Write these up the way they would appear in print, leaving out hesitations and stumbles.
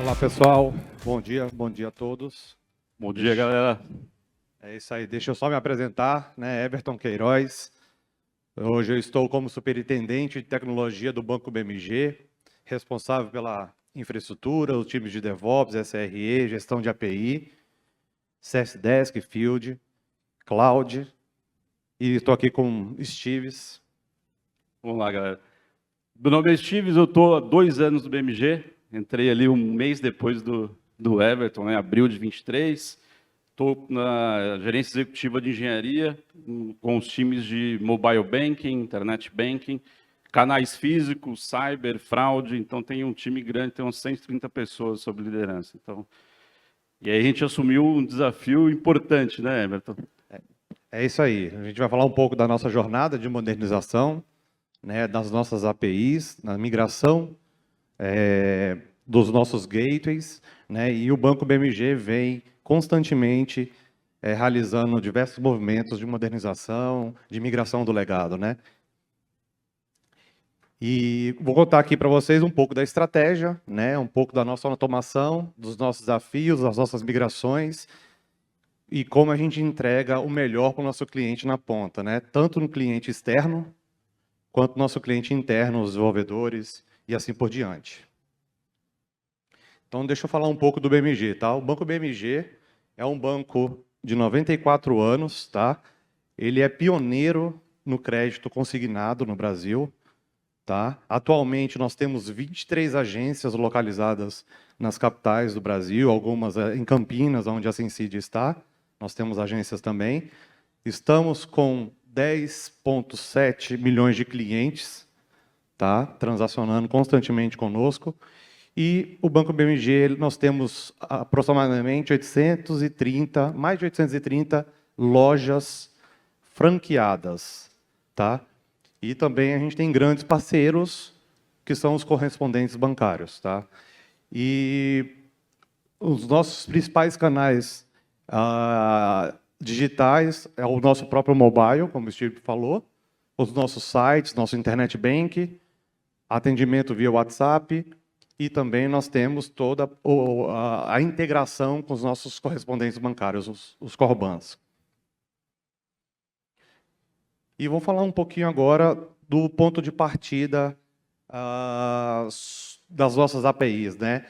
Olá, pessoal. Bom dia a todos. Bom dia, galera. É isso aí. Deixa eu só me apresentar, né? Everton Queiroz. Hoje eu estou como superintendente de tecnologia do Banco BMG, responsável pela infraestrutura, os times de DevOps, SRE, gestão de API, CS Desk, Field, Cloud. E estou aqui com Steves. Vamos lá, galera. Meu nome é Steves, eu estou há 2 anos no BMG. Entrei ali um mês depois do Everton, né, abril de 23. Estou na gerência executiva de engenharia, com os times de mobile banking, internet banking, canais físicos, cyber, fraude. Então, tem um time grande, tem umas 130 pessoas sob liderança. Então, e aí a gente assumiu um desafio importante, né, Everton? É isso aí. A gente vai falar um pouco da nossa jornada de modernização, né, das nossas APIs, na migração dos nossos gateways, né, e o Banco BMG vem constantemente realizando diversos movimentos de modernização, de migração do legado, né? E vou contar aqui para vocês um pouco da estratégia, né, um pouco da nossa automação, dos nossos desafios, das nossas migrações e como a gente entrega o melhor para o nosso cliente na ponta, né? Tanto no cliente externo quanto no nosso cliente interno, os desenvolvedores e assim por diante. Então, deixa eu falar um pouco do BMG, tá? O Banco BMG é um banco de 94 anos, tá? Ele é pioneiro no crédito consignado no Brasil, tá? Atualmente, nós temos 23 agências localizadas nas capitais do Brasil, algumas em Campinas, onde a Sensid está. Nós temos agências também. Estamos com 10,7 milhões de clientes, tá? Transacionando constantemente conosco. E o Banco BMG, nós temos aproximadamente mais de 830 lojas franqueadas, tá? E também a gente tem grandes parceiros, que são os correspondentes bancários, tá? E os nossos principais canais digitais é o nosso próprio mobile, como o Steve falou, os nossos sites, nosso internet bank, atendimento via WhatsApp, e também nós temos toda a integração com os nossos correspondentes bancários, os Corbans. E vou falar um pouquinho agora do ponto de partida das nossas APIs, né?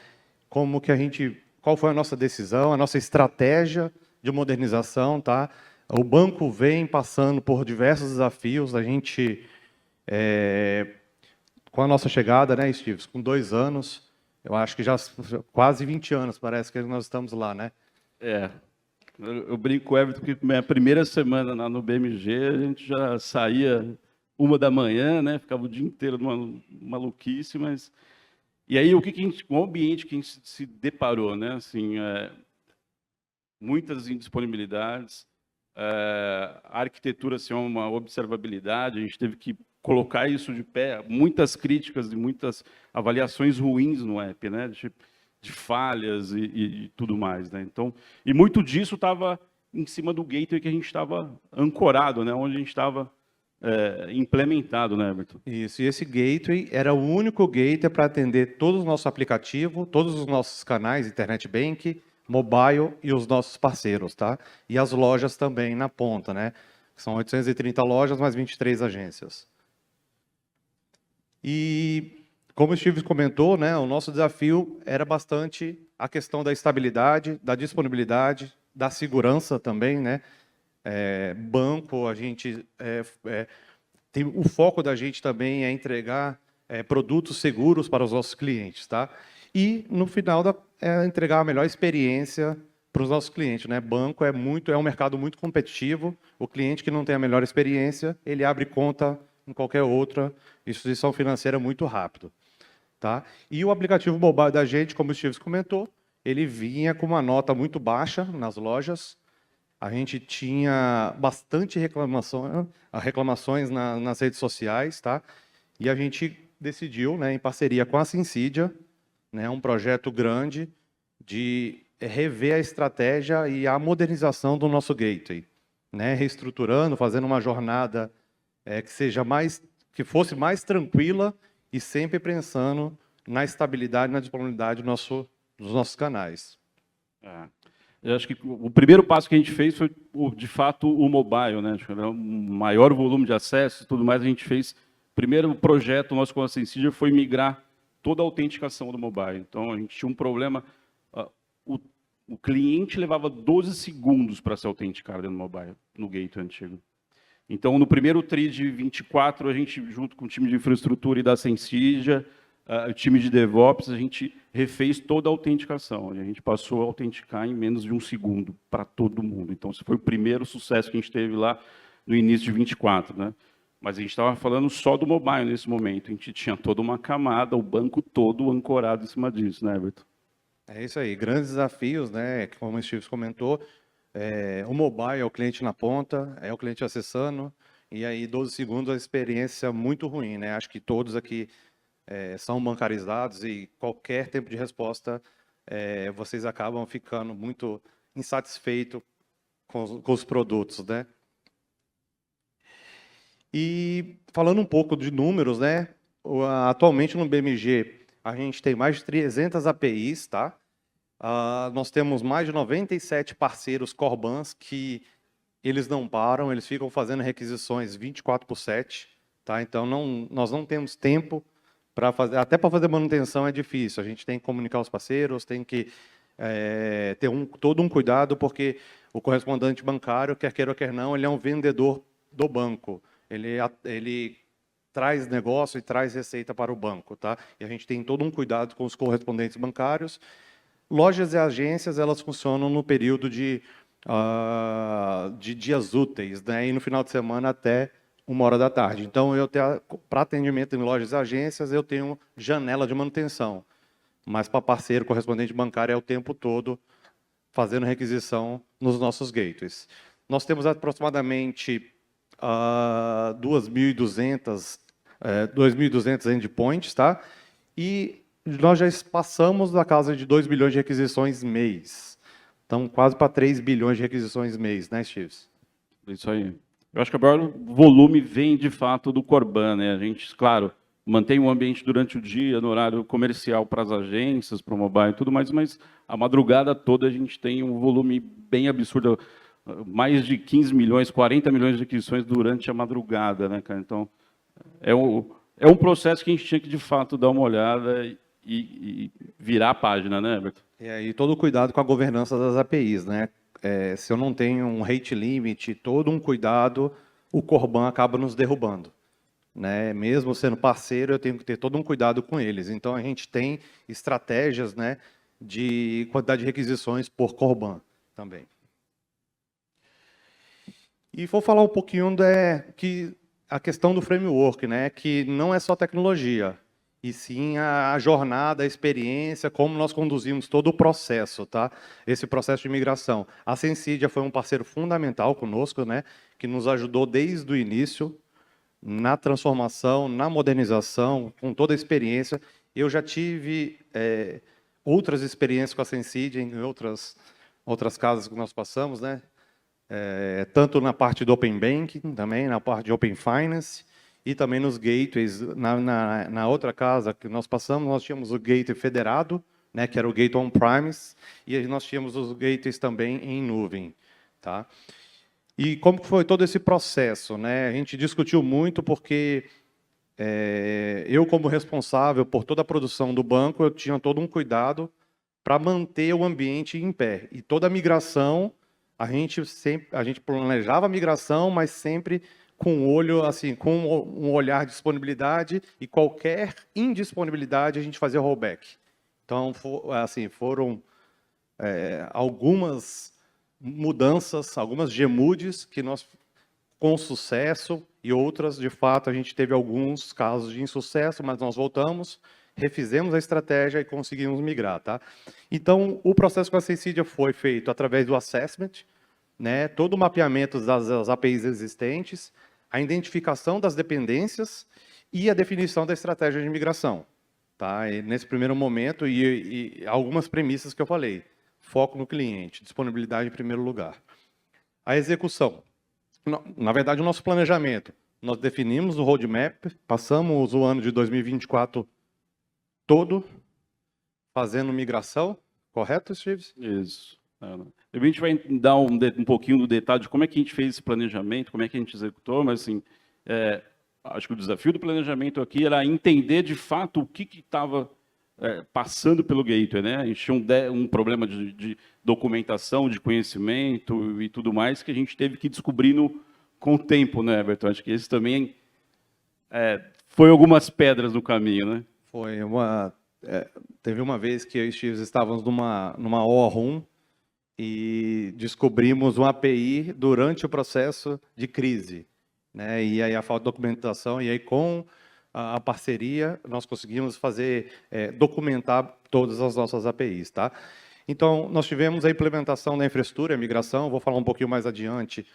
Qual foi a nossa decisão, a nossa estratégia de modernização, tá? O banco vem passando por diversos desafios, a gente com a nossa chegada, né, Steve, com 2 anos, eu acho que já quase 20 anos, parece que nós estamos lá, né? Eu brinco com o Everton que minha primeira semana lá no BMG, a gente já saía 1 da manhã, né? Ficava o dia inteiro numa maluquice, mas... E aí, o ambiente que a gente se deparou, né? Assim, muitas indisponibilidades, a arquitetura assim, uma observabilidade, a gente teve que colocar isso de pé, muitas críticas e muitas avaliações ruins no app, né? De falhas e tudo mais, né? Então, e muito disso estava em cima do gateway que a gente estava ancorado, né? Onde a gente estava implementado, né, Everton? Isso, e esse gateway era o único gateway para atender todo o nosso aplicativo, todos os nossos canais, internet bank, mobile e os nossos parceiros, tá? E as lojas também na ponta, né? São 830 lojas, mais 23 agências. E, como o Steve comentou, né, o nosso desafio era bastante a questão da estabilidade, da disponibilidade, da segurança também, né? Banco, a gente o foco da gente também é entregar produtos seguros para os nossos clientes, tá? E no final entregar a melhor experiência para os nossos clientes, né? Banco é um mercado muito competitivo. O cliente que não tem a melhor experiência, ele abre conta em qualquer outra instituição financeira muito rápido, tá? E o aplicativo mobile da gente, como o Steve comentou, ele vinha com uma nota muito baixa nas lojas. A gente tinha bastante reclamações nas redes sociais, tá? E a gente decidiu, né, em parceria com a Sensidia, né, um projeto grande de rever a estratégia e a modernização do nosso gateway, né, reestruturando, fazendo uma jornada que fosse mais tranquila e sempre pensando na estabilidade e na disponibilidade do nosso dos nossos canais. Eu acho que o primeiro passo que a gente fez foi, de fato, o mobile, né? Acho que era um maior volume de acessos e tudo mais. A gente fez. O primeiro projeto nosso com a Sensidia foi migrar toda a autenticação do mobile. Então, a gente tinha um problema. O cliente levava 12 segundos para se autenticar dentro do mobile, no gateway antigo. Então, no primeiro TRI de 24, a gente, junto com o time de infraestrutura e da Sensidia, o time de DevOps, a gente refez toda a autenticação. A gente passou a autenticar em menos de 1 segundo para todo mundo. Então, esse foi o primeiro sucesso que a gente teve lá no início de 24, né? Mas a gente estava falando só do mobile nesse momento. A gente tinha toda uma camada, o banco todo ancorado em cima disso, né, Everton? É isso aí, grandes desafios, né? Como o Steve comentou, o mobile é o cliente na ponta, é o cliente acessando, e aí 12 segundos é uma experiência muito ruim, né? Acho que todos aqui são bancarizados e qualquer tempo de resposta vocês acabam ficando muito insatisfeitos com os produtos, né? E falando um pouco de números, né? Atualmente no BMG a gente tem mais de 300 APIs, tá? Nós temos mais de 97 parceiros Corbans que eles não param, eles ficam fazendo requisições 24/7, tá? Então nós não temos tempo para fazer, até para fazer manutenção é difícil. A gente tem que comunicar os parceiros, tem que ter todo um cuidado, porque o correspondente bancário, quer queira ou quer não, ele é um vendedor do banco. Ele traz negócio e traz receita para o banco, tá? E a gente tem todo um cuidado com os correspondentes bancários. Lojas e agências, elas funcionam no período de dias úteis, né? E no final de semana até 1h da tarde. Então, para atendimento em lojas e agências, eu tenho janela de manutenção. Mas para parceiro, correspondente bancário, é o tempo todo fazendo requisição nos nossos gateways. Nós temos aproximadamente 2.200 endpoints, tá? E nós já passamos da casa de 2 bilhões de requisições mês. Então, quase para 3 bilhões de requisições mês, né, Chives? Isso aí. Eu acho que o maior volume vem, de fato, do Corban, né? A gente, claro, mantém o ambiente durante o dia, no horário comercial para as agências, para o mobile e tudo mais, mas a madrugada toda a gente tem um volume bem absurdo, mais de 15 milhões, 40 milhões de requisições durante a madrugada, né, cara? Então, é um processo que a gente tinha que, de fato, dar uma olhada e virar a página, né, Everton? E aí, todo o cuidado com a governança das APIs, né? Se eu não tenho um rate limit, todo um cuidado, o Corban acaba nos derrubando, né? Mesmo sendo parceiro, eu tenho que ter todo um cuidado com eles. Então, a gente tem estratégias, né, de quantidade de requisições por Corban também. E vou falar um pouquinho a questão do framework, né, que não é só tecnologia, e sim a jornada, a experiência, como nós conduzimos todo o processo, tá? Esse processo de migração. A Sensidia foi um parceiro fundamental conosco, né, que nos ajudou desde o início, na transformação, na modernização, com toda a experiência. Eu já tive outras experiências com a Sensidia em outras casas que nós passamos, né? Tanto na parte do Open Banking, também na parte de Open Finance, e também nos gateways. Na outra casa que nós passamos, nós tínhamos o gateway federado, né, que era o gateway on-premise, e aí nós tínhamos os gateways também em nuvem. Tá? E como foi todo esse processo? Né? A gente discutiu muito porque eu, como responsável por toda a produção do banco, eu tinha todo um cuidado para manter o ambiente em pé. E toda a migração, a gente planejava a migração, mas sempre com olho, assim, com um olhar de disponibilidade, e qualquer indisponibilidade a gente fazia rollback. Então, assim, foram algumas mudanças, algumas GMUDs que nós, com sucesso, e outras, de fato, a gente teve alguns casos de insucesso, mas nós voltamos, refizemos a estratégia e conseguimos migrar. Tá? Então, o processo com a Sensidia foi feito através do assessment, né, todo o mapeamento das APIs existentes, a identificação das dependências e a definição da estratégia de migração. Tá? E nesse primeiro momento, e algumas premissas que eu falei. Foco no cliente, disponibilidade em primeiro lugar. A execução. Na verdade, o nosso planejamento. Nós definimos o roadmap, passamos o ano de 2024 todo fazendo migração, Correto, Steves? Isso. A gente vai dar um pouquinho do detalhe de como é que a gente fez esse planejamento, como é que a gente executou, mas assim, acho que o desafio do planejamento aqui era entender de fato o que estava passando pelo gateway, né? A gente tinha um problema de documentação, de conhecimento e tudo mais que a gente teve que descobrir com o tempo, né, Everton? Acho que esse também foi algumas pedras no caminho, né? Teve uma vez que eu e o Steves estávamos numa ORUM e descobrimos uma API durante o processo de crise, né? E aí a falta de documentação, e aí com a parceria nós conseguimos documentar todas as nossas APIs, tá? Então, nós tivemos a implementação da infraestrutura, a migração, vou falar um pouquinho mais adiante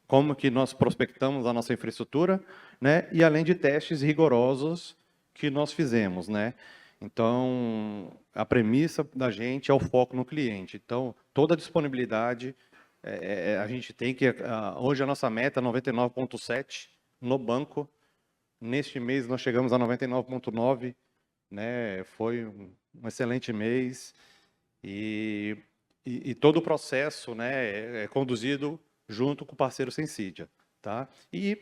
como que nós prospectamos a nossa infraestrutura, né? E além de testes rigorosos que nós fizemos, né? Então, a premissa da gente é o foco no cliente. Então, toda a disponibilidade, a gente tem que... hoje a nossa meta é 99,7 no banco. Neste mês nós chegamos a 99,9, né? Foi um excelente mês. E todo o processo, né, é conduzido junto com o parceiro Sensidia, tá? E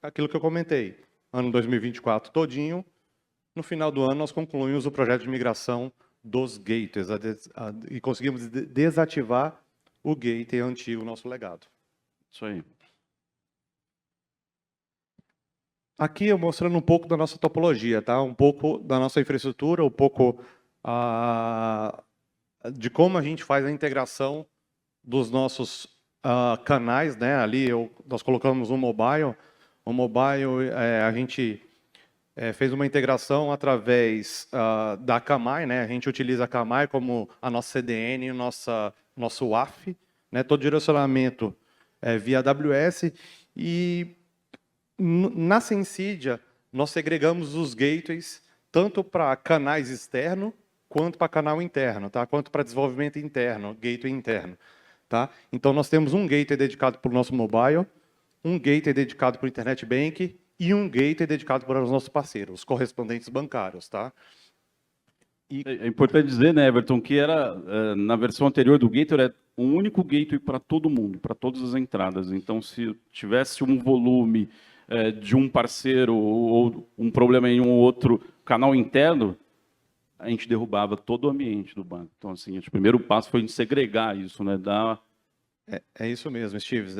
aquilo que eu comentei, ano 2024 todinho, no final do ano nós concluímos o projeto de migração dos gateways e conseguimos desativar o gateway antigo, nosso legado. Isso aí. Aqui eu mostrando um pouco da nossa topologia, tá? Um pouco da nossa infraestrutura, um pouco de como a gente faz a integração dos nossos canais, né? Ali nós colocamos um mobile. O mobile a gente fez uma integração através da Akamai, né? A gente utiliza a Akamai como a nossa CDN, nosso WAF, né? Todo direcionamento via AWS. E na Sensidia, nós segregamos os gateways tanto para canais externos quanto para canal interno, tá? Quanto para desenvolvimento interno, gateway interno, tá? Então, nós temos um gateway dedicado para o nosso mobile, um gateway dedicado para o Internet Bank e um gateway dedicado para os nossos parceiros, os correspondentes bancários, tá? É importante dizer, né, Everton, que na versão anterior do gateway, era um único gateway para todo mundo, para todas as entradas. Então, se tivesse um volume de um parceiro ou um problema em um outro canal interno, a gente derrubava todo o ambiente do banco. Então, assim, o primeiro passo foi segregar isso, né? É isso mesmo, Steves.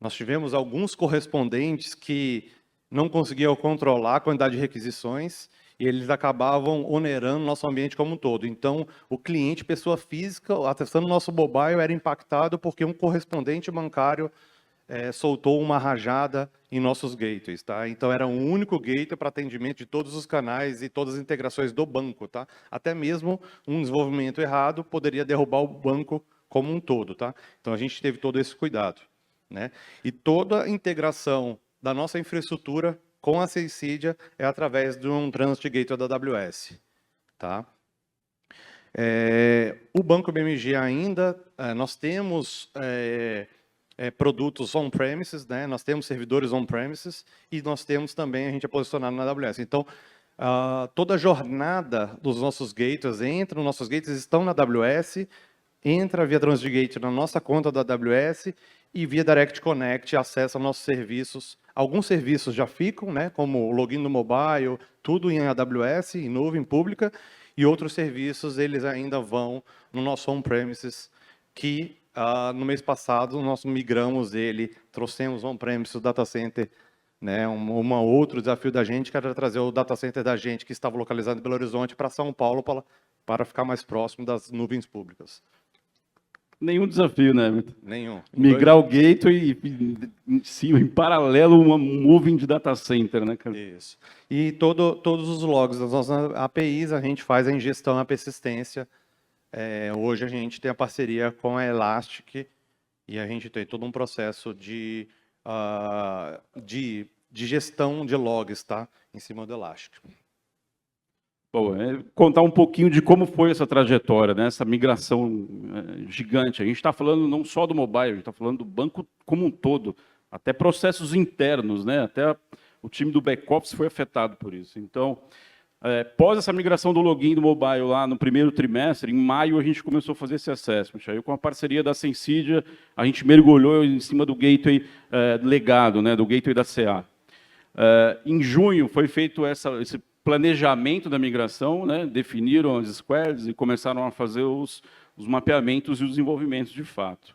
Nós tivemos alguns correspondentes que não conseguiam controlar a quantidade de requisições e eles acabavam onerando nosso ambiente como um todo. Então, o cliente, pessoa física, acessando nosso mobile, era impactado porque um correspondente bancário soltou uma rajada em nossos gateways, tá? Então, era um único gateway para atendimento de todos os canais e todas as integrações do banco, tá? Até mesmo um desenvolvimento errado poderia derrubar o banco como um todo, tá? Então, a gente teve todo esse cuidado, né? E toda a integração da nossa infraestrutura com a Sensidia é através de um Transit Gateway da AWS, tá? O Banco BMG ainda, nós temos produtos on-premises, né? Nós temos servidores on-premises e nós temos também, a gente é posicionado na AWS. Então, toda a jornada dos nossos gateways, os nossos gateways estão na AWS, entra via Transit Gateway na nossa conta da AWS e via Direct Connect acessa nossos serviços. Alguns serviços já ficam, né, como o login no mobile, tudo em AWS, em nuvem pública, e outros serviços eles ainda vão no nosso on-premises, que no mês passado nós migramos ele, trouxemos on-premises o data center, né, outro desafio da gente, que era trazer o data center da gente, que estava localizado em Belo Horizonte, para São Paulo, para ficar mais próximo das nuvens públicas. Nenhum desafio, né, Everton? Nenhum. Migrar o gateway e, em paralelo, uma moving de data center, né, cara? Isso. E todos os logs das nossas APIs, a gente faz a ingestão e a persistência. Hoje a gente tem a parceria com a Elastic e a gente tem todo um processo de gestão de logs, tá? Em cima do Elastic. Bom, contar um pouquinho de como foi essa trajetória, né? Essa migração gigante. A gente está falando não só do mobile, a gente está falando do banco como um todo, até processos internos, né? Até o time do back-office foi afetado por isso. Então, Após essa migração do login do mobile lá no primeiro trimestre, em maio a gente começou a fazer esse assessment. Aí com a parceria da Sensidia, a gente mergulhou em cima do gateway legado, né, do gateway da CA. Em junho foi feito esse planejamento da migração, né, definiram as squads e começaram a fazer os mapeamentos e os desenvolvimentos de fato.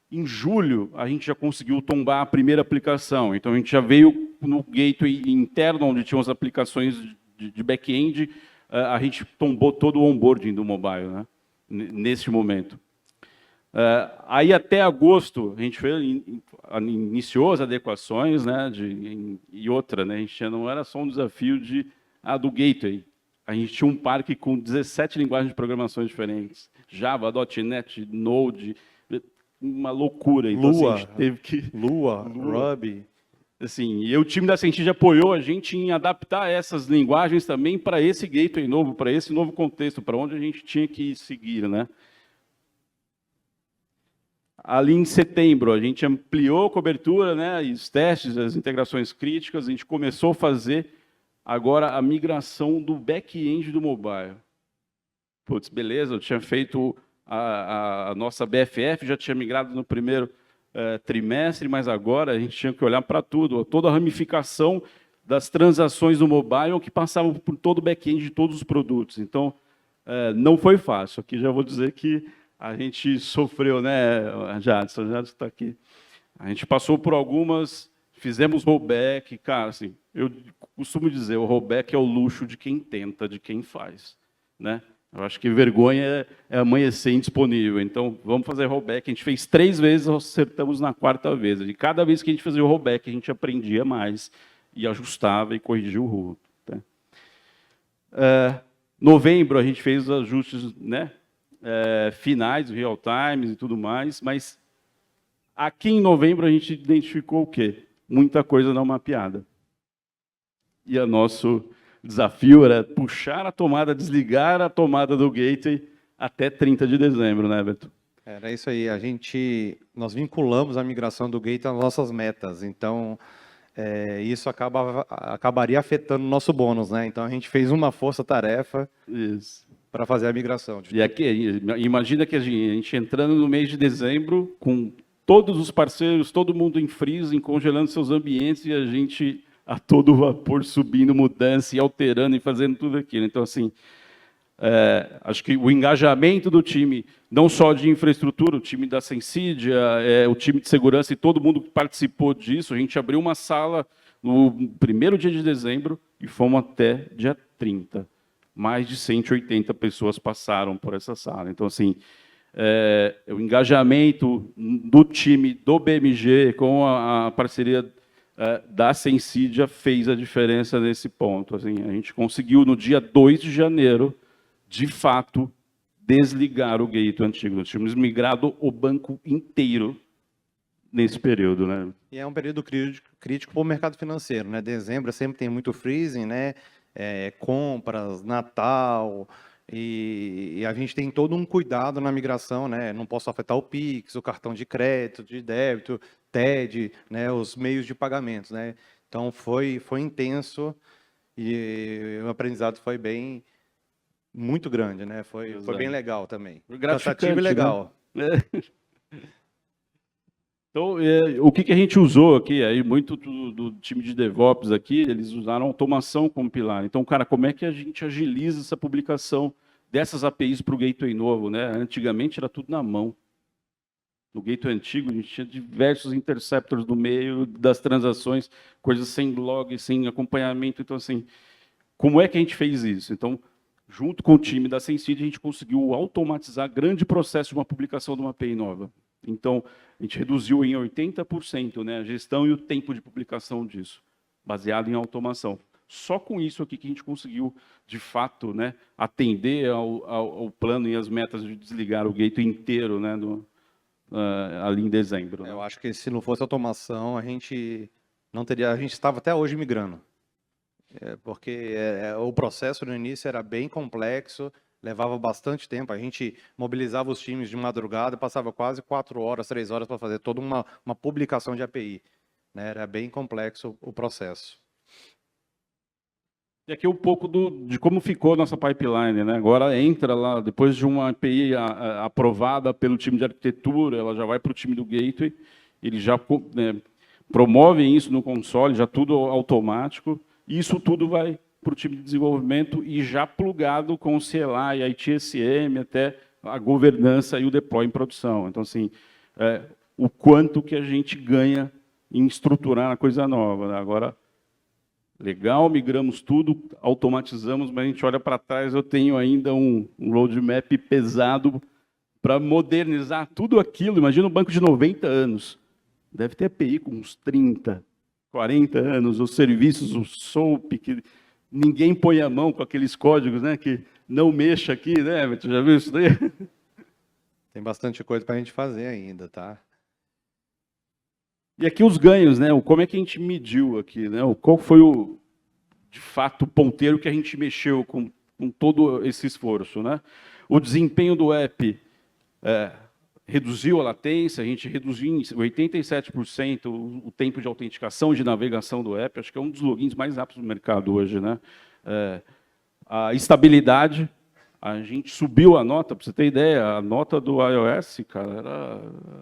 Em julho, a gente já conseguiu tombar a primeira aplicação. Então, a gente já veio no gateway interno, onde tinham as aplicações de back-end, a gente tombou todo o onboarding do mobile, né, nesse momento. Aí, até agosto, a gente iniciou as adequações, né, e outra, né, a gente não era só um desafio do gateway. A gente tinha um parque com 17 linguagens de programação diferentes. Java, .NET, Node, uma loucura. Então, Lua, assim, a gente teve que... Lua, Ruby. Assim, e o time da Sensidia apoiou a gente em adaptar essas linguagens também para esse gateway novo, para esse novo contexto, para onde a gente tinha que seguir, né? Ali em setembro, a gente ampliou a cobertura, né, e os testes, as integrações críticas, a gente começou a fazer agora a migração do back-end do mobile. Putz, beleza, eu tinha feito a nossa BFF, já tinha migrado no primeiro trimestre, mas agora a gente tinha que olhar para tudo, toda a ramificação das transações do mobile que passavam por todo o back-end de todos os produtos. Então, não foi fácil. Aqui já vou dizer que a gente sofreu, né, Jadson está aqui. A gente passou por algumas, fizemos rollback, cara, assim, eu costumo dizer, o rollback é o luxo de quem tenta, de quem faz, né? Eu acho que vergonha é amanhecer indisponível. Então, vamos fazer rollback. A gente fez 3 vezes, acertamos na 4ª vez. E cada vez que a gente fazia o rollback, a gente aprendia mais e ajustava e corrigia o rumo. Tá? Novembro, a gente fez os ajustes, né, finais, real times e tudo mais. Mas aqui em novembro, a gente identificou o quê? Muita coisa não mapeada. E o nosso desafio era puxar a tomada, desligar a tomada do gateway até 30 de dezembro, né, Beto? Era isso aí. Nós vinculamos a migração do gateway às nossas metas. Então, isso acabaria afetando o nosso bônus, né? Então, a gente fez uma força-tarefa para fazer a migração. E aqui, imagina que a gente entrando no mês de dezembro, com todos os parceiros, todo mundo em freezing, congelando seus ambientes, e a gente a todo vapor subindo mudança e alterando e fazendo tudo aquilo. Então, assim, acho que o engajamento do time, não só de infraestrutura, o time da Sensidia, o time de segurança e todo mundo que participou disso, a gente abriu uma sala no primeiro dia de dezembro e fomos até dia 30. Mais de 180 pessoas passaram por essa sala. Então, assim, o engajamento do time do BMG com a parceria da Sensidia fez a diferença nesse ponto. Assim, a gente conseguiu, no dia 2 de janeiro, de fato, desligar o gateway antigo. Nós tínhamos migrado o banco inteiro nesse período, né? E é um período crítico para o mercado financeiro, né? Dezembro sempre tem muito freezing, né? Compras, Natal, e a gente tem todo um cuidado na migração, né? Não posso afetar o Pix, o cartão de crédito, de débito, TED, né? Os meios de pagamentos, né? Então foi intenso e o aprendizado foi muito grande, né? Foi bem legal também. Gratificante, e legal. Né? Então, o que a gente usou aqui, aí muito do time de DevOps aqui, eles usaram automação como pilar. Então, cara, como é que a gente agiliza essa publicação dessas APIs para o gateway novo, né? Antigamente era tudo na mão. No gateway antigo, a gente tinha diversos interceptors no meio das transações, coisas sem log, sem acompanhamento. Então, assim, como é que a gente fez isso? Então, junto com o time da Sensidia, a gente conseguiu automatizar grande processo de uma publicação de uma API nova. Então, a gente reduziu em 80%, né, a gestão e o tempo de publicação disso, baseado em automação. Só com isso aqui que a gente conseguiu, de fato, né, atender ao plano e às metas de desligar o gateway inteiro, né, ali em dezembro. Né? Eu acho que se não fosse automação, a gente estava até hoje migrando. Porque o processo no início era bem complexo, levava bastante tempo. A gente mobilizava os times de madrugada, passava quase 4 horas, 3 horas para fazer toda uma publicação de API. Né? Era bem complexo o processo. E aqui um pouco de como ficou a nossa pipeline, né? Agora entra lá, depois de uma API aprovada pelo time de arquitetura, ela já vai para o time do Gateway, eles já promovem isso no console, já tudo automático, e isso tudo vai para o time de desenvolvimento e já plugado com o CLI, ITSM, até a governança e o deploy em produção. Então, assim, o quanto que a gente ganha em estruturar a coisa nova, né? Agora, legal, migramos tudo, automatizamos, mas a gente olha para trás, eu tenho ainda um roadmap pesado para modernizar tudo aquilo. Imagina um banco de 90 anos. Deve ter API com uns 30, 40 anos, os serviços, o SOAP, que ninguém põe a mão com aqueles códigos, né? Que não mexa aqui, né? Você já viu isso daí? Tem bastante coisa para a gente fazer ainda, tá? E aqui os ganhos, né? Como é que a gente mediu aqui, né? Qual foi de fato, o ponteiro que a gente mexeu com todo esse esforço, né? O desempenho do app reduziu a latência, a gente reduziu em 87% o tempo de autenticação de navegação do app, acho que é um dos logins mais rápidos do mercado hoje, né? A estabilidade, a gente subiu a nota, para você ter ideia, a nota do iOS, cara, era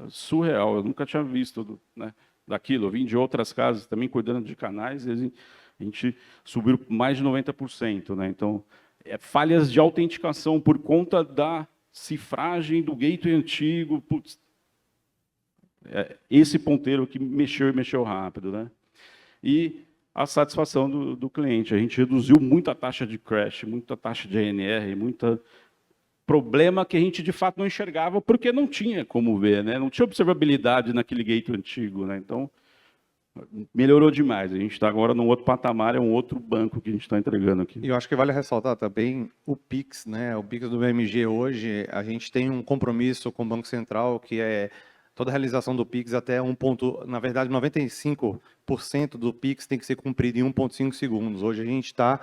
surreal, eu nunca tinha visto, né, daquilo. Eu vim de outras casas também, cuidando de canais, e a gente subiu mais de 90%. Né? Então, falhas de autenticação por conta da cifragem do gateway antigo. Putz, esse ponteiro que mexeu rápido. Né? E a satisfação do cliente. A gente reduziu muito a taxa de crash, muita taxa de ANR, muita problema que a gente de fato não enxergava porque não tinha como ver, né? Não tinha observabilidade naquele gateway antigo, né? Então melhorou demais. A gente está agora num outro patamar, é um outro banco que a gente está entregando aqui. E eu acho que vale ressaltar também o Pix, né? O Pix do BMG hoje, a gente tem um compromisso com o Banco Central que é toda a realização do Pix até na verdade, 95% do Pix tem que ser cumprido em 1,5 segundos. Hoje a gente está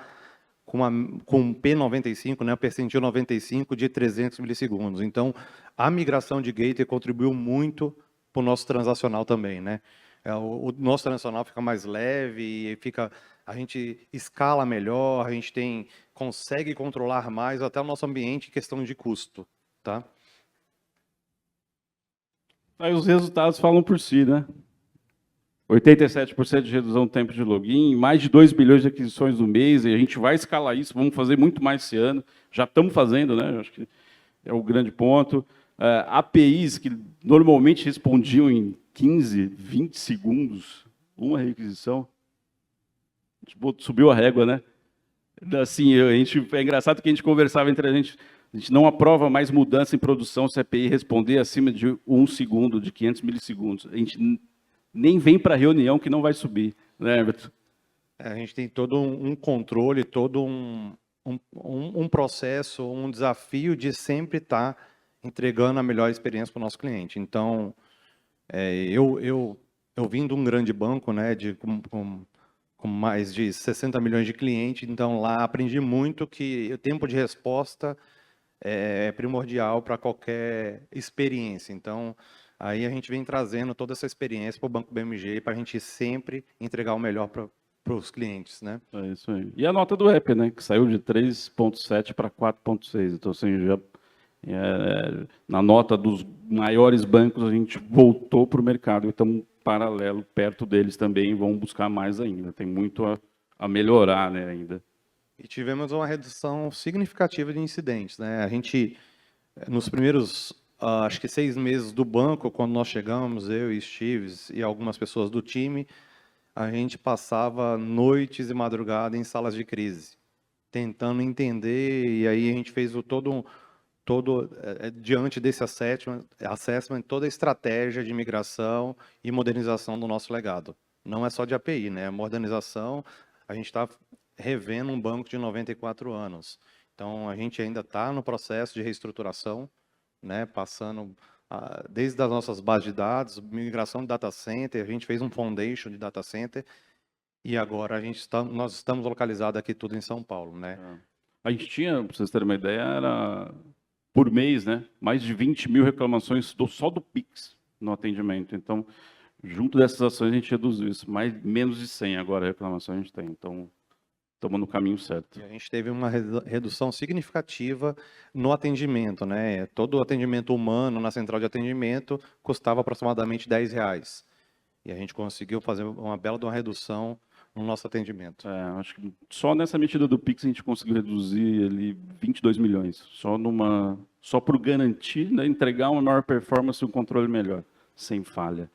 com o P95, né, o percentil 95 de 300 milissegundos. Então, a migração de gateway contribuiu muito para o nosso transacional também, né? O nosso transacional fica mais leve, a gente escala melhor, a gente consegue controlar mais até o nosso ambiente em questão de custo, tá? Aí os resultados falam por si, né? 87% de redução do tempo de login, mais de 2 bilhões de aquisições no mês, e a gente vai escalar isso, vamos fazer muito mais esse ano. Já estamos fazendo, né? Acho que é o grande ponto. APIs que normalmente respondiam em 15, 20 segundos, uma requisição. A gente subiu a régua, né? Assim, é engraçado que a gente conversava entre a gente não aprova mais mudança em produção se a API responder acima de 1 segundo, de 500 milissegundos. A gente nem vem para a reunião que não vai subir, né, Everton? A gente tem todo um controle, todo um processo, um desafio de sempre estar entregando a melhor experiência para o nosso cliente. Então, eu vim de um grande banco, né, com mais de 60 milhões de clientes, então lá aprendi muito que o tempo de resposta é primordial para qualquer experiência. Então, aí a gente vem trazendo toda essa experiência para o Banco BMG para a gente sempre entregar o melhor para os clientes, né? É isso aí. E a nota do app, né, que saiu de 3,7 para 4,6. Então, assim, já na nota dos maiores bancos, a gente voltou para o mercado. Então, paralelo, perto deles também, vão buscar mais ainda. Tem muito a melhorar, né, ainda. E tivemos uma redução significativa de incidentes, né? A gente, nos primeiros, acho que 6 meses do banco, quando nós chegamos, eu e Steves e algumas pessoas do time, a gente passava noites e madrugada em salas de crise, tentando entender, e aí a gente fez diante desse assessment, toda a estratégia de migração e modernização do nosso legado. Não é só de API, né? A modernização, a gente está revendo um banco de 94 anos. Então, a gente ainda está no processo de reestruturação, né? Passando desde as nossas bases de dados, migração de data center, a gente fez um foundation de data center, e agora nós estamos localizados aqui tudo em São Paulo, né? A gente tinha, para vocês terem uma ideia, era por mês, né? Mais de 20 mil reclamações só do Pix no atendimento. Então, junto dessas ações, a gente reduziu isso. Menos de 100 agora reclamações a gente tem. Então, estamos no caminho certo. E a gente teve uma redução significativa no atendimento, né? Todo o atendimento humano na central de atendimento custava aproximadamente R$ 10. E a gente conseguiu fazer uma bela de uma redução no nosso atendimento. Acho que só nessa medida do Pix a gente conseguiu reduzir ali 22 milhões. Só por garantir, né, entregar uma maior performance e um controle melhor, sem falha.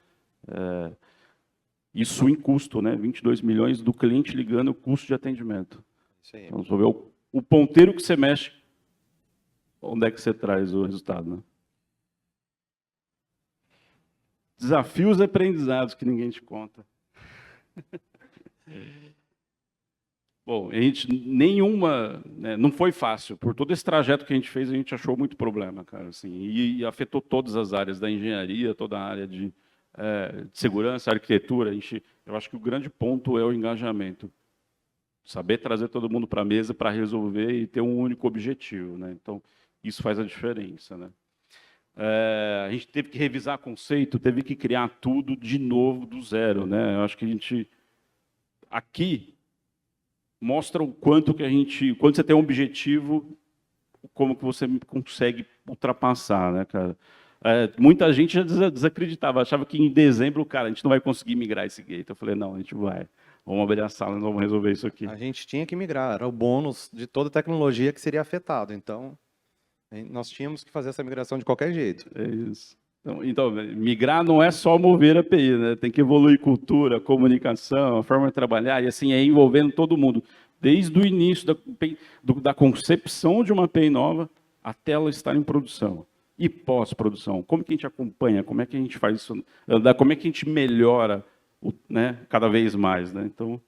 Isso em custo, né? 22 milhões do cliente ligando o custo de atendimento. Isso aí. Então, você vê o ponteiro que você mexe, onde é que você traz o resultado, né? Desafios e aprendizados que ninguém te conta. Bom, a gente né, não foi fácil. Por todo esse trajeto que a gente fez, a gente achou muito problema, cara, assim, e afetou todas as áreas da engenharia, toda a área de segurança, arquitetura. Eu acho que o grande ponto é o engajamento. Saber trazer todo mundo para a mesa para resolver e ter um único objetivo, né? Então, isso faz a diferença, né? A gente teve que revisar conceito, teve que criar tudo de novo, do zero, né? Eu acho que a gente aqui mostra o quanto quando você tem um objetivo, como que você consegue ultrapassar, né, cara? Muita gente já desacreditava, achava que em dezembro, cara, a gente não vai conseguir migrar esse gate. Eu falei, não, a gente vai. Vamos abrir a sala, nós vamos resolver isso aqui. A gente tinha que migrar, era o bônus de toda tecnologia que seria afetado. Então, nós tínhamos que fazer essa migração de qualquer jeito. É isso. Então, migrar não é só mover a API, né? Tem que evoluir cultura, comunicação, a forma de trabalhar, e assim, envolvendo todo mundo. Desde o início da concepção de uma API nova até ela estar em produção. E pós-produção. Como que a gente acompanha? Como é que a gente faz isso andar? Como é que a gente melhora, né, cada vez mais, né? Então,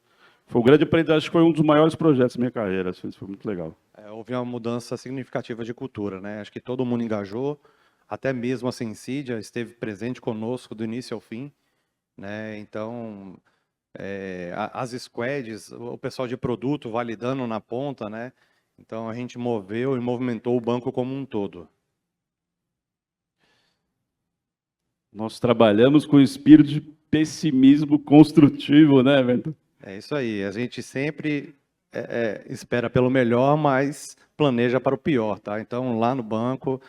foi um grande aprendizado, acho que foi um dos maiores projetos da minha carreira. Isso foi muito legal. Houve uma mudança significativa de cultura, né? Acho que todo mundo engajou, até mesmo a Sensidia esteve presente conosco do início ao fim, né? Então, as squads, o pessoal de produto validando na ponta, né? Então, a gente moveu e movimentou o banco como um todo. Nós trabalhamos com espírito de pessimismo construtivo, né, Everton? É isso aí. A gente sempre espera pelo melhor, mas planeja para o pior, tá? Então, lá no banco,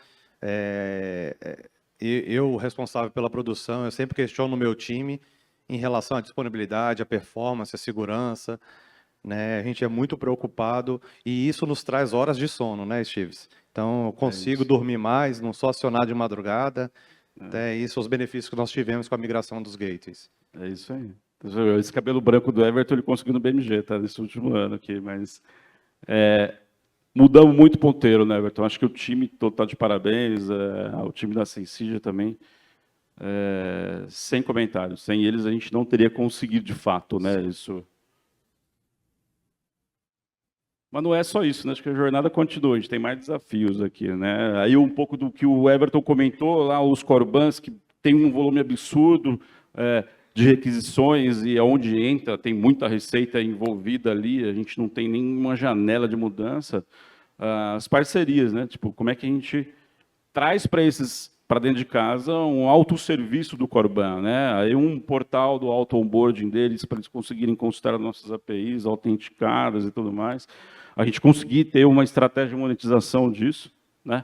eu, responsável pela produção, eu sempre questiono o meu time em relação à disponibilidade, à performance, à segurança, né? A gente é muito preocupado e isso nos traz horas de sono, né, Steves? Então, eu consigo dormir mais, não só acionar de madrugada. Até isso, os benefícios que nós tivemos com a migração dos gateways. É isso aí. Esse cabelo branco do Everton ele conseguiu no BMG, tá? Nesse último ano aqui, mas mudamos muito ponteiro, né, Everton? Acho que o time todo está de parabéns, o time da Sensidia também, sem comentários. Sem eles a gente não teria conseguido de fato, né? Isso. Mas não é só isso, né? Acho que a jornada continua, a gente tem mais desafios aqui, né? Aí um pouco do que o Everton comentou lá, os Corbans, que tem um volume absurdo de requisições e aonde entra, tem muita receita envolvida ali, a gente não tem nenhuma janela de mudança. As parcerias, né? Tipo, como é que a gente traz para dentro de casa um autosserviço do Corban, né? Aí um portal do auto-onboarding deles para eles conseguirem consultar nossas APIs autenticadas e tudo mais. A gente conseguir ter uma estratégia de monetização disso, né?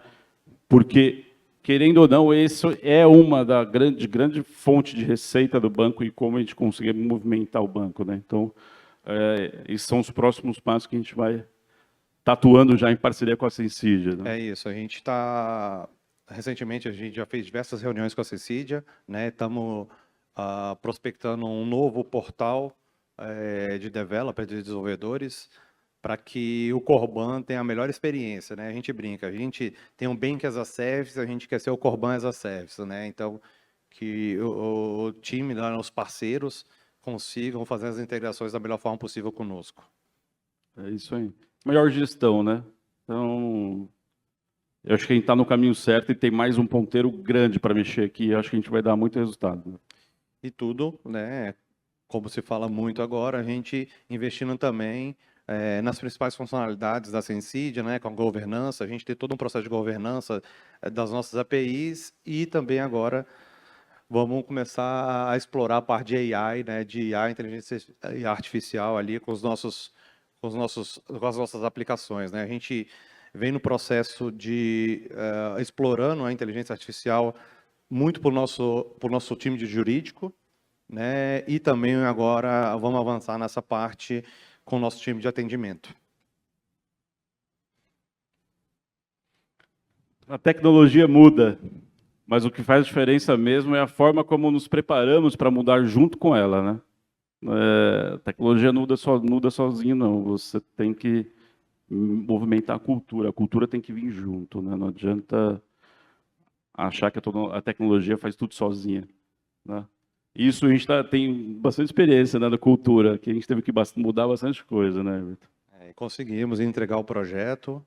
Porque, querendo ou não, isso é uma da grande fonte de receita do banco e como a gente conseguir movimentar o banco, né? Então, esses são os próximos passos que a gente vai atuando já em parceria com a Sensidia, né? É isso, a gente está... Recentemente, a gente já fez diversas reuniões com a Sensidia, né? Estamos prospectando um novo portal de developers, de desenvolvedores, para que o Corban tenha a melhor experiência, né? A gente brinca, a gente tem um Bank as a Service, a gente quer ser o Corban as a Service, né? Então, que o time, os parceiros, consigam fazer as integrações da melhor forma possível conosco. É isso aí. Melhor gestão, né? Então, eu acho que a gente está no caminho certo e tem mais um ponteiro grande para mexer aqui. Eu acho que a gente vai dar muito resultado. E tudo, né? Como se fala muito agora, a gente investindo também nas principais funcionalidades da Sensidia, né, com a governança, a gente tem todo um processo de governança das nossas APIs e também agora vamos começar a explorar a parte de AI, né, de IA, inteligência artificial ali com com as nossas aplicações, né? A gente vem no processo de explorando a inteligência artificial muito por nosso time de jurídico, né? E também agora vamos avançar nessa parte com o nosso time de atendimento. A tecnologia muda, mas o que faz diferença mesmo é a forma como nos preparamos para mudar junto com ela, né? A tecnologia não muda sozinho, não. Você tem que movimentar a cultura tem que vir junto, né? Não adianta achar que a tecnologia faz tudo sozinha, né? Isso a gente tem bastante experiência, né, na cultura, que a gente teve que mudar bastante coisa, né, Everton? Conseguimos entregar o projeto,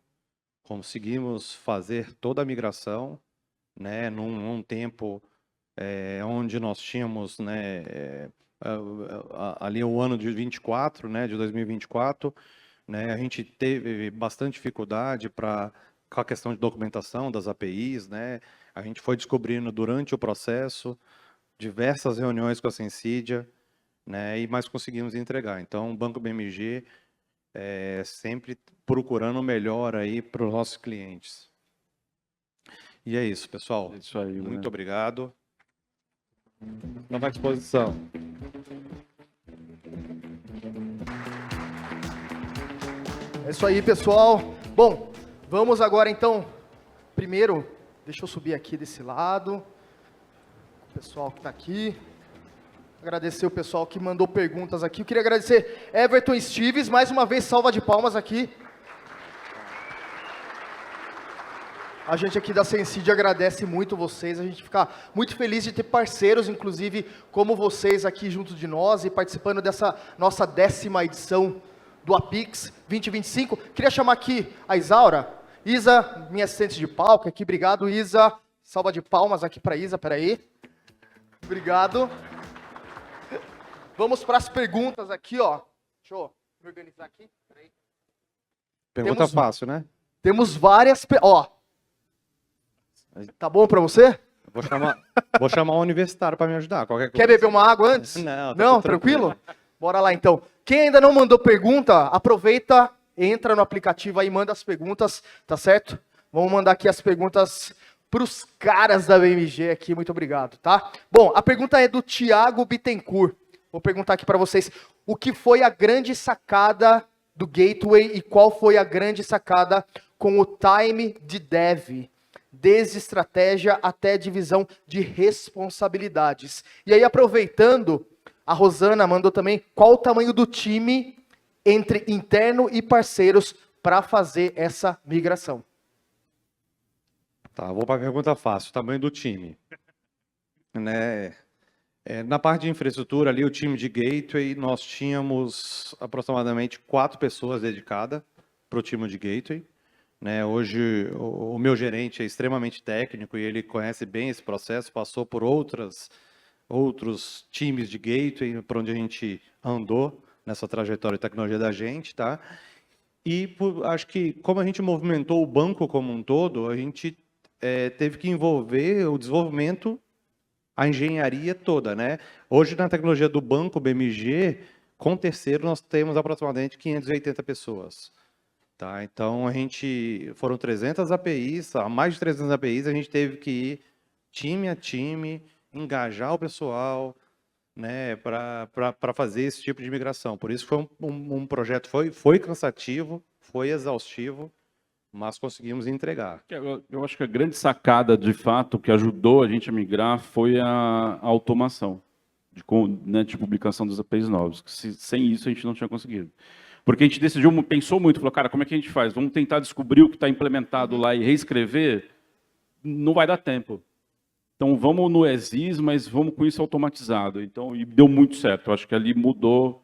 conseguimos fazer toda a migração, né, num tempo onde nós tínhamos, né, ali o ano de 24, né, de 2024, né, a gente teve bastante dificuldade com a questão de documentação das APIs, né, a gente foi descobrindo durante o processo, diversas reuniões com a Sensidia, né, mas conseguimos entregar. Então, o Banco BMG sempre procurando o melhor aí para os nossos clientes. E é isso, pessoal. É isso aí, muito obrigado. Estamos à disposição. É isso aí, pessoal. Bom, vamos agora então. Primeiro, deixa eu subir aqui desse lado. O pessoal que está aqui. Agradecer o pessoal que mandou perguntas aqui. Eu queria agradecer Everton Estives, mais uma vez, salva de palmas aqui. A gente aqui da Sensidia agradece muito vocês, a gente fica muito feliz de ter parceiros, inclusive, como vocês aqui junto de nós e participando dessa nossa 10ª edição do Apix 2025. Queria chamar aqui a Isaura. Isa, minha assistente de palco aqui, obrigado, Isa. Salva de palmas aqui para Isa, peraí. Obrigado. Vamos para as perguntas aqui, ó. Deixa eu me organizar aqui. Peraí. Pergunta fácil, né? Temos várias... Ó. Tá bom para você? Vou chamar um universitário para me ajudar. Qualquer coisa. Quer beber uma água antes? Não, tranquilo? Bora lá, então. Quem ainda não mandou pergunta, aproveita, entra no aplicativo aí, manda as perguntas, tá certo? Vamos mandar aqui as perguntas para os caras da BMG aqui, muito obrigado, tá? Bom, a pergunta é do Thiago Bittencourt. Vou perguntar aqui para vocês, o que foi a grande sacada do Gateway e qual foi a grande sacada com o time de dev, desde estratégia até divisão de responsabilidades? E aí, aproveitando, a Rosana mandou também qual o tamanho do time entre interno e parceiros para fazer essa migração. Tá, vou para a pergunta fácil, o tamanho do time. Né? Na parte de infraestrutura, ali o time de Gateway, nós tínhamos aproximadamente 4 pessoas dedicadas para o time de Gateway. Né? Hoje, o meu gerente é extremamente técnico e ele conhece bem esse processo, passou por outros times de Gateway, por onde a gente andou nessa trajetória de tecnologia da gente, tá? E acho que, como a gente movimentou o banco como um todo, a gente teve que envolver o desenvolvimento, a engenharia toda, né? Hoje, na tecnologia do banco BMG, com terceiro, nós temos aproximadamente 580 pessoas. Tá? Então, foram 300 APIs, mais de 300 APIs, a gente teve que ir time a time, engajar o pessoal, né, para fazer esse tipo de migração. Por isso foi um projeto, foi cansativo, foi exaustivo, mas conseguimos entregar. Eu acho que a grande sacada, de fato, que ajudou a gente a migrar foi a automação de publicação dos APIs novos. Sem isso, a gente não tinha conseguido. Porque a gente pensou muito, falou, cara, como é que a gente faz? Vamos tentar descobrir o que está implementado lá e reescrever? Não vai dar tempo. Então, vamos no ESIS, mas vamos com isso automatizado. Então, e deu muito certo. Eu acho que ali mudou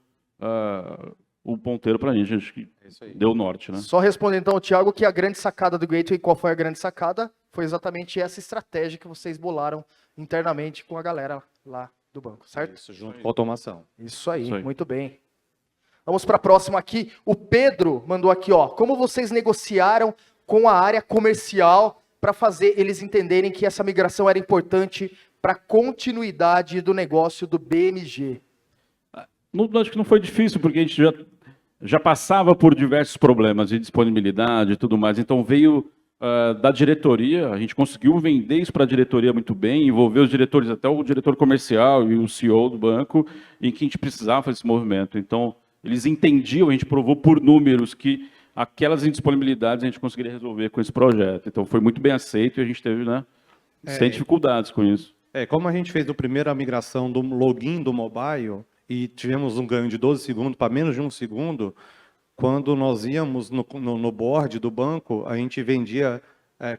o ponteiro para a gente. Acho que deu norte, né? Só responder, então, ao Thiago, que a grande sacada do Gateway, qual foi a grande sacada? Foi exatamente essa estratégia que vocês bolaram internamente com a galera lá do banco, certo? Isso, junto com a automação. Isso aí, muito bem. Vamos para a próxima aqui. O Pedro mandou aqui, ó. Como vocês negociaram com a área comercial para fazer eles entenderem que essa migração era importante para a continuidade do negócio do BMG? Acho que não foi difícil, porque a gente já já passava por diversos problemas de disponibilidade e tudo mais. Então veio da diretoria, a gente conseguiu vender isso para a diretoria muito bem, envolver os diretores, até o diretor comercial e o CEO do banco, em que a gente precisava fazer esse movimento. Então, eles entendiam, a gente provou por números que aquelas indisponibilidades a gente conseguiria resolver com esse projeto. Então, foi muito bem aceito e a gente teve, né, sem dificuldades com isso. Como a gente fez a primeira migração do login do mobile e tivemos um ganho de 12 segundos para menos de 1 segundo, quando nós íamos no board do banco, a gente vendia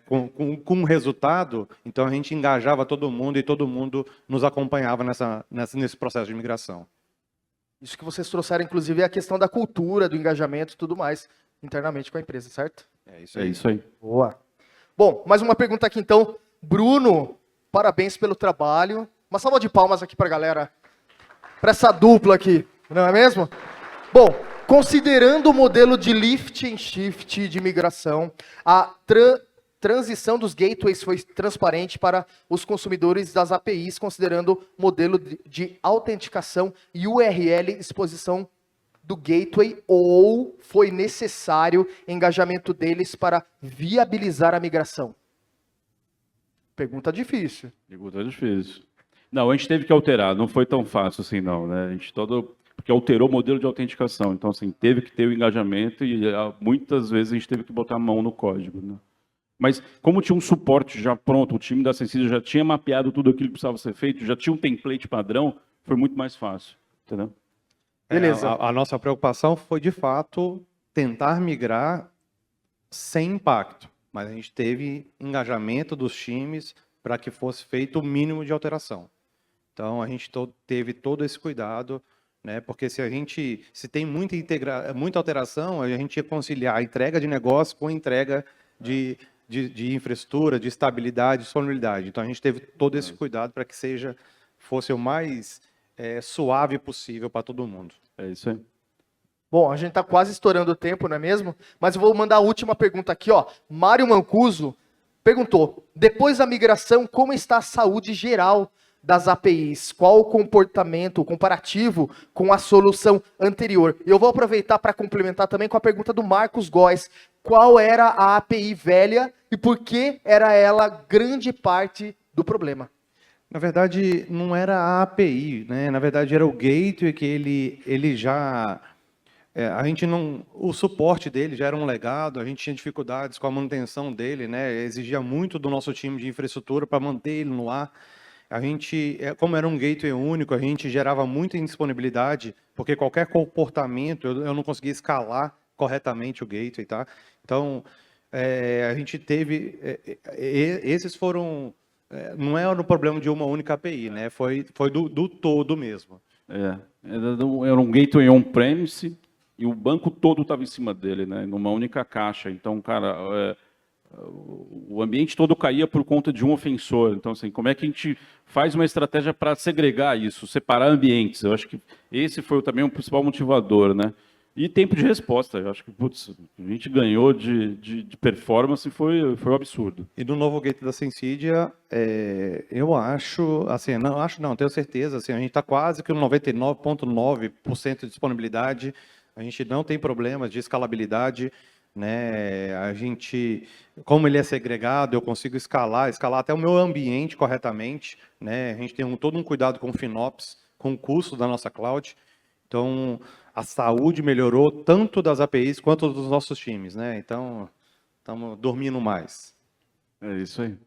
com resultado, então a gente engajava todo mundo e todo mundo nos acompanhava nesse processo de migração. Isso que vocês trouxeram, inclusive, é a questão da cultura, do engajamento e tudo mais, internamente com a empresa, certo? É isso aí. Boa. Bom, mais uma pergunta aqui, então. Bruno, parabéns pelo trabalho. Uma salva de palmas aqui para a galera, para essa dupla aqui, não é mesmo? Bom, considerando o modelo de lift and shift de migração, a transição dos gateways foi transparente para os consumidores das APIs, considerando modelo de autenticação e URL exposição do gateway, ou foi necessário engajamento deles para viabilizar a migração? Pergunta difícil. Pergunta difícil. Não, a gente teve que alterar, não foi tão fácil assim não, né? A gente porque alterou o modelo de autenticação, então assim, teve que ter o engajamento e muitas vezes a gente teve que botar a mão no código, né? Mas como tinha um suporte já pronto, o time da Sensidia já tinha mapeado tudo aquilo que precisava ser feito, já tinha um template padrão, foi muito mais fácil, entendeu? Beleza. A nossa preocupação foi, de fato, tentar migrar sem impacto, mas a gente teve engajamento dos times para que fosse feito o mínimo de alteração. Então, a gente teve todo esse cuidado, né? Porque se tem muita alteração, a gente ia conciliar a entrega de negócio com a entrega de infraestrutura, de estabilidade, de disponibilidade. Então, a gente teve todo esse cuidado para que fosse o mais suave possível para todo mundo. É isso aí. Bom, a gente está quase estourando o tempo, não é mesmo? Mas eu vou mandar a última pergunta aqui, ó. Mário Mancuso perguntou: depois da migração, como está a saúde geral das APIs? Qual o comportamento comparativo com a solução anterior? E eu vou aproveitar para complementar também com a pergunta do Marcos Góes. Qual era a API velha e por que era ela grande parte do problema? Na verdade, não era a API, né? Na verdade, era o gateway que ele já... a gente não... O suporte dele já era um legado, a gente tinha dificuldades com a manutenção dele, né? Exigia muito do nosso time de infraestrutura para manter ele no ar. A gente, como era um gateway único, a gente gerava muita indisponibilidade, porque qualquer comportamento, eu não conseguia escalar corretamente o gateway, tá? Então, a gente teve... esses foram... não era um problema de uma única API, né? Foi do todo mesmo. Era um gateway on-premise e o banco todo estava em cima dele, né? Numa única caixa. Então, cara, o ambiente todo caía por conta de um ofensor. Então, assim, como é que a gente faz uma estratégia para segregar isso, separar ambientes? Eu acho que esse foi também o principal motivador, né? E tempo de resposta. Eu acho que, putz, a gente ganhou de performance e foi um absurdo. E no novo gateway da Sensidia, eu acho, assim, não, tenho certeza, assim, a gente está quase que no 99,9% de disponibilidade, a gente não tem problemas de escalabilidade, né? A gente, como ele é segregado, eu consigo escalar até o meu ambiente corretamente, né? A gente tem todo um cuidado com o FinOps, com o custo da nossa cloud. Então, a saúde melhorou tanto das APIs quanto dos nossos times, né? Então, estamos dormindo mais. É isso aí.